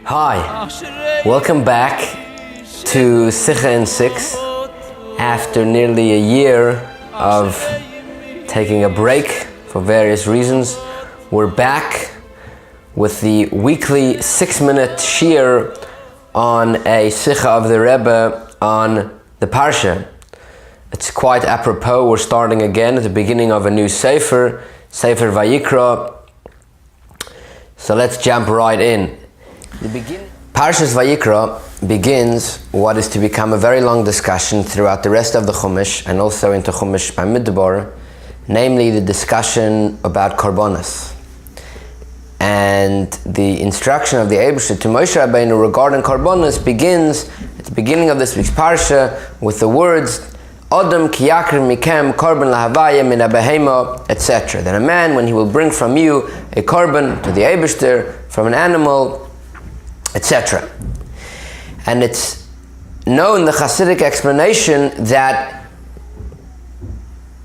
Hi, welcome back to Sichah in 6 after nearly a year of taking a break for various reasons. We're back with the weekly 6-minute shiur on a Sichah of the Rebbe on the Parsha. It's quite apropos. We're starting again at the beginning of a new Sefer Vayikra. So let's jump right in. Parshas Vayikra begins what is to become a very long discussion throughout the rest of the Chumash and also into Chumash Bamidbar, namely the discussion about Korbanos and the instruction of the Eibusher to Moshe Rabbeinu regarding Korbanos begins at the beginning of this week's Parsha with the words Adam ki yakriv mikem korban lahavaya min habehema, etc. That a man, when he will bring from you a korban to the Eibusher from an animal, etc. And it's known, the Hasidic explanation, that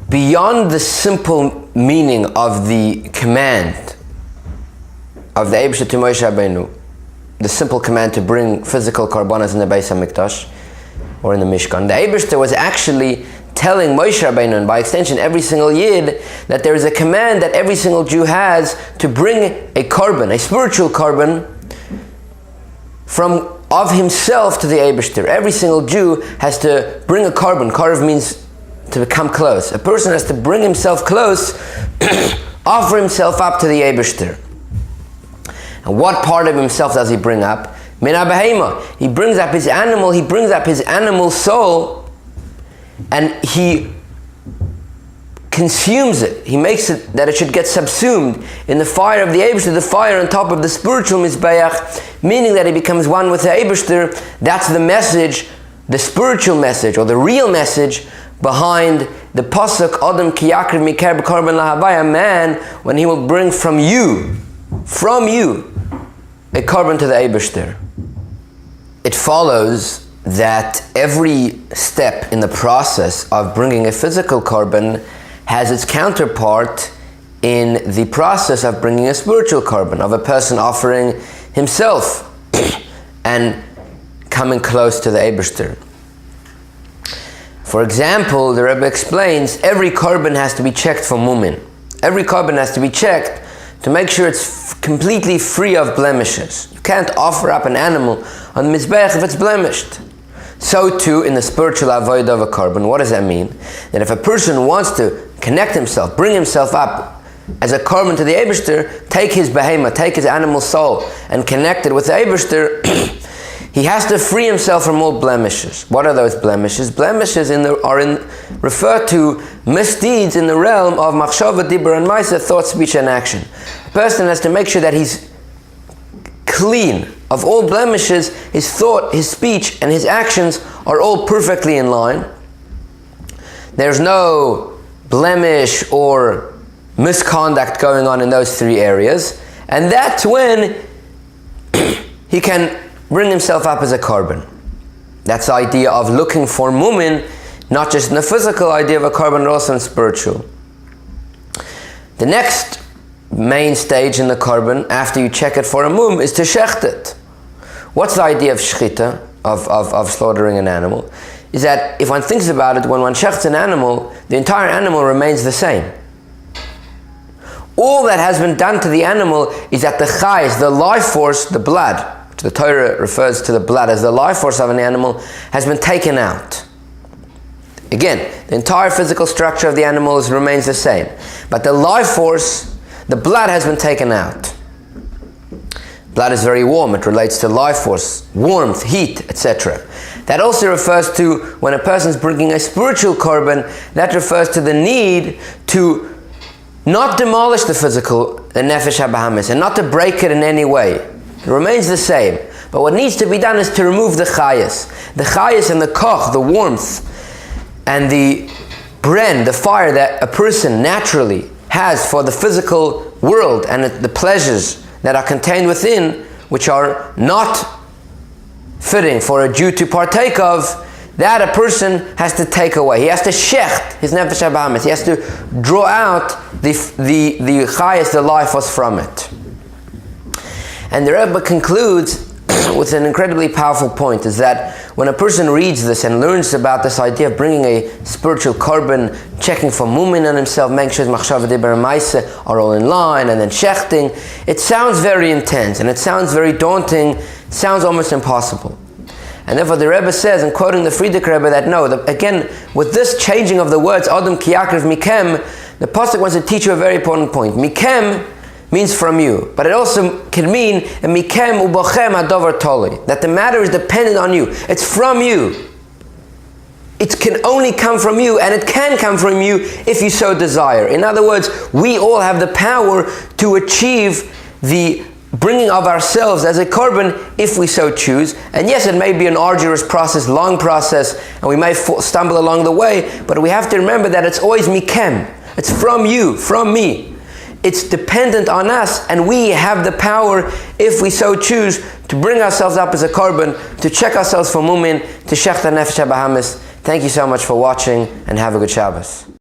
beyond the simple meaning of the command of the Eibusher to Moshe Rabbeinu, the simple command to bring physical korbanos in the Beis HaMikdash or in the Mishkan, the Eibusher was actually telling Moshe Rabbeinu, and by extension every single Yid, that there is a command that every single Jew has to bring a korban, a spiritual korban, of himself to the Eibusher. Every single Jew has to bring a korban. Korban means to become close. A person has to bring himself close, offer himself up to the Eibusher. And what part of himself does he bring up? Min habehema. He brings up his animal soul, and he consumes it. He makes it that it should get subsumed in the fire of the Eibusher, the fire on top of the spiritual Mizbeach, meaning that he becomes one with the Eibusher. That's the message, the spiritual message, or the real message behind the pasuk Adam ki yakriv miker korban lahavaya, man, when he will bring from you, a korban to the Eibusher. It follows that every step in the process of bringing a physical korban has its counterpart in the process of bringing a spiritual korban, of a person offering himself and coming close to the Eibusher. For example, the Rebbe explains every korban has to be checked for mumin. Every korban has to be checked to make sure it's completely free of blemishes. You can't offer up an animal on the Mizbeach if it's blemished. So too in the spiritual avodah of a korban. What does that mean? That if a person wants to connect himself, bring himself up as a korban to the Eibusher, take his behema, take his animal soul and connect it with the Eibusher, he has to free himself from all blemishes. What are those blemishes? Blemishes refer to misdeeds in the realm of machshava, dibur, and ma'aseh, thought, speech, and action. A person has to make sure that he's clean of all blemishes. His thought, his speech, and his actions are all perfectly in line. There's no blemish or misconduct going on in those three areas, and that's when he can bring himself up as a korban. That's the idea of looking for mumin, not just in the physical idea of a korban, but also in spiritual. The next main stage in the korban, after you check it for a mum, is to shecht it. What's the idea of shechita, of slaughtering an animal? Is that if one thinks about it, when one shechts an animal, the entire animal remains the same. All that has been done to the animal is that the chayes, the life force, the blood, which the Torah refers to the blood as the life force of an animal, has been taken out. Again, the entire physical structure of the animal remains the same, but the life force, the blood, has been taken out. Blood is very warm. It relates to life force, warmth, heat, etc. That also refers to when a person is bringing a spiritual korban, that refers to the need to not demolish the physical, the nefesh habahamis, and not to break it in any way. It remains the same. But what needs to be done is to remove the chayas. The chayas and the koch, the warmth, and the bren, the fire that a person naturally has for the physical world and the pleasures that are contained within, which are not fitting for a Jew to partake of, that a person has to take away. He has to shecht his nefesh habahamis. He has to draw out the chayas, the life was from it. And the Rebbe concludes with an incredibly powerful point, is that when a person reads this and learns about this idea of bringing a spiritual korban, checking for mumin on himself, making sure his machshava dibar and ma'aseh are all in line, and then shechting, it sounds very intense and it sounds very daunting, it sounds almost impossible. And therefore the Rebbe says, and quoting the Frierdiker Rebbe, that no, again, with this changing of the words, Adam ki yakriv mikem, the pasuk wants to teach you a very important point. Mikem means from you, but it also can mean mikem ubochem adover toli, that the matter is dependent on you. It's from you. It can only come from you, and it can come from you if you so desire. In other words, we all have the power to achieve the bringing of ourselves as a korban if we so choose. And yes, it may be an arduous process, long process, and we may stumble along the way, but we have to remember that it's always mikem. It's from you, from me. It's dependent on us, and we have the power, if we so choose, to bring ourselves up as a korban, to check ourselves for mumin, to shech the nefesh habahamis. Thank you so much for watching, and have a good Shabbos.